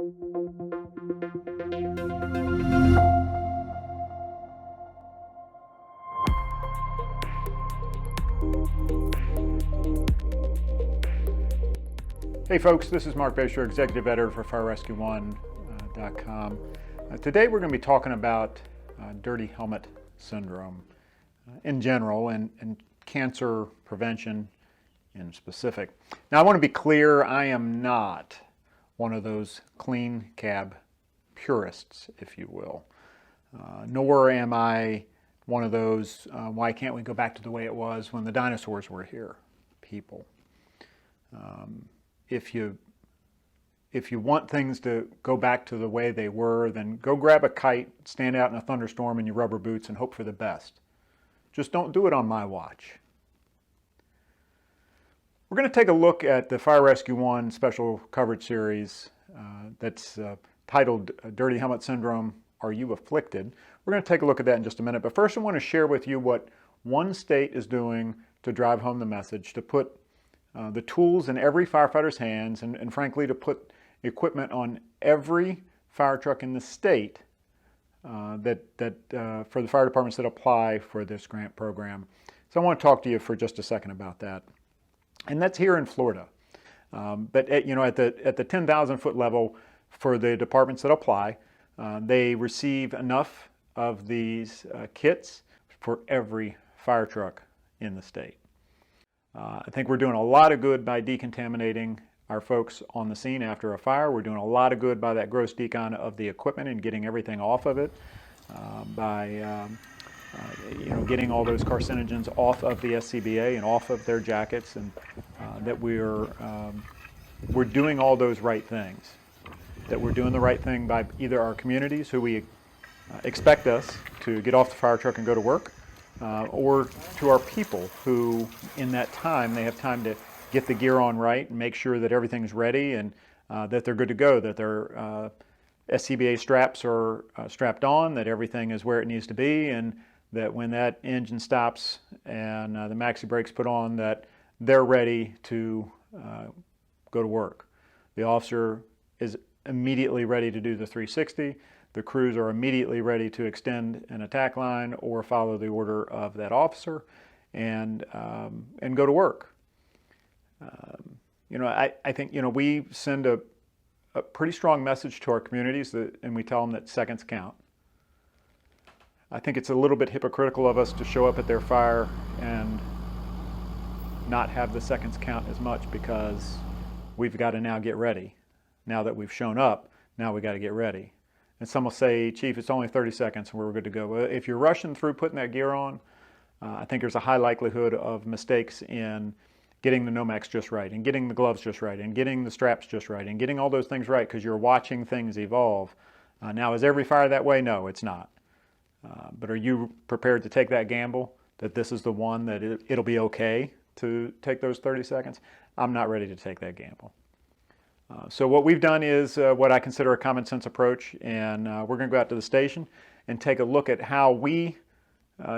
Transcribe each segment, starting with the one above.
Hey folks, this is Marc Bashoor, Executive Editor for FireRescue1.com. Today we're going to be talking about dirty helmet syndrome in general and cancer prevention in specific. Now I want to be clear, I am not one of those clean cab purists, if you will. Nor am I one of those, why can't we go back to the way it was when the dinosaurs were here people. If you want things to go back to the way they were, then go grab a kite, stand out in a thunderstorm in your rubber boots and hope for the best. Just don't do it on my watch. We're going to take a look at the Fire Rescue 1 special coverage series that's titled Dirty Helmet Syndrome, Are You Afflicted? We're going to take a look at that in just a minute, but first I want to share with you what one state is doing to drive home the message, to put the tools in every firefighter's hands, and frankly to put equipment on every fire truck in the state for the fire departments that apply for this grant program. So I want to talk to you for just a second about that. And that's here in Florida. But at the 10,000 foot level for the departments that apply, they receive enough of these kits for every fire truck in the state. I think we're doing a lot of good by decontaminating our folks on the scene after a fire. We're doing a lot of good by that gross decon of the equipment and getting everything off of it, by getting all those carcinogens off of the SCBA and off of their jackets, and that we're doing all those right things. That we're doing the right thing by either our communities, who we expect us to get off the fire truck and go to work, or to our people who, in that time, they have time to get the gear on right and make sure that everything's ready and that they're good to go, that their SCBA straps are strapped on, that everything is where it needs to be, and that when that engine stops and the maxi brakes put on, that they're ready to go to work. The officer is immediately ready to do the 360. The crews are immediately ready to extend an attack line or follow the order of that officer and go to work. I think we send a pretty strong message to our communities and we tell them that seconds count. I think it's a little bit hypocritical of us to show up at their fire and not have the seconds count as much, because we've got to now get ready. Now that we've shown up, now we got to get ready. And some will say, Chief, it's only 30 seconds and we're good to go. Well, if you're rushing through putting that gear on, I think there's a high likelihood of mistakes in getting the Nomex just right, and getting the gloves just right, and getting the straps just right, and getting all those things right, because you're watching things evolve. Now, is every fire that way? No, it's not. But are you prepared to take that gamble, that this is the one that it'll be okay to take those 30 seconds? I'm not ready to take that gamble. So what we've done is what I consider a common sense approach, and we're going to go out to the station and take a look at how we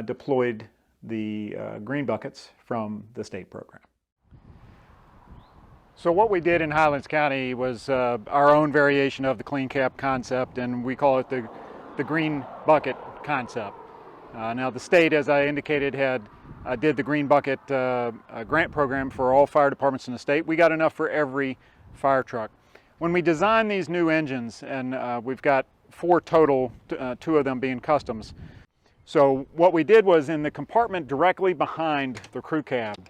deployed the green buckets from the state program. So what we did in Highlands County was our own variation of the clean cap concept, and we call it the green bucket concept. Now the state, as I indicated, did the green bucket grant program for all fire departments in the state. We got enough for every fire truck. When we designed these new engines, and we've got 4 total, 2 of them being customs. So what we did was, in the compartment directly behind the crew cab,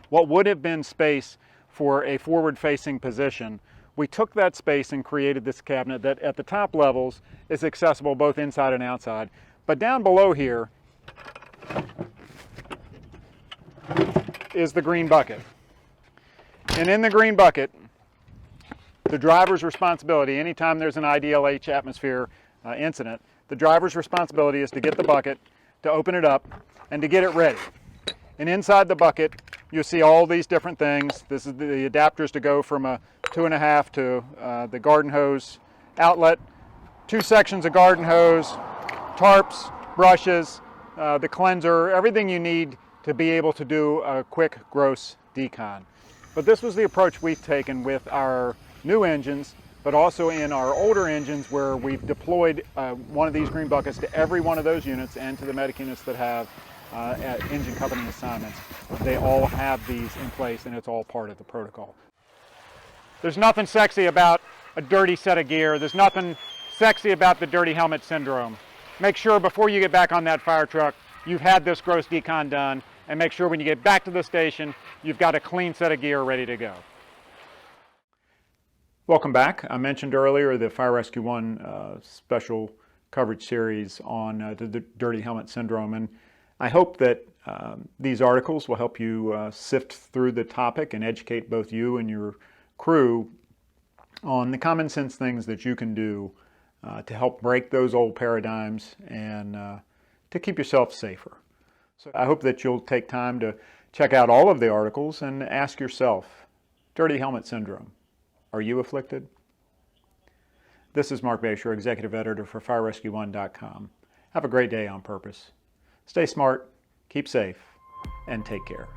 what would have been space for a forward-facing position, we took that space and created this cabinet that at the top levels is accessible both inside and outside. But down below here is the green bucket. And in the green bucket, the driver's responsibility, anytime there's an IDLH atmosphere incident, the driver's responsibility is to get the bucket, to open it up, and to get it ready. And inside the bucket, you'll see all these different things. This is the adapters to go from a 2.5 to the garden hose outlet, 2 sections of garden hose, tarps, brushes, the cleanser, everything you need to be able to do a quick, gross decon. But this was the approach we've taken with our new engines but also in our older engines where we've deployed one of these green buckets to every one of those units and to the medic units that have engine company assignments. They all have these in place, and it's all part of the protocol. There's nothing sexy about a dirty set of gear. There's nothing sexy about the dirty helmet syndrome. Make sure before you get back on that fire truck, you've had this gross decon done, and make sure when you get back to the station, you've got a clean set of gear ready to go. Welcome back. I mentioned earlier the Fire Rescue 1 special coverage series on the dirty helmet syndrome, and I hope that these articles will help you sift through the topic and educate both you and your crew on the common sense things that you can do to help break those old paradigms and to keep yourself safer. So I hope that you'll take time to check out all of the articles and ask yourself, dirty helmet syndrome, are you afflicted? This is Marc Bashoor, Executive Editor for FireRescue1.com. Have a great day on purpose. Stay smart, keep safe, and take care.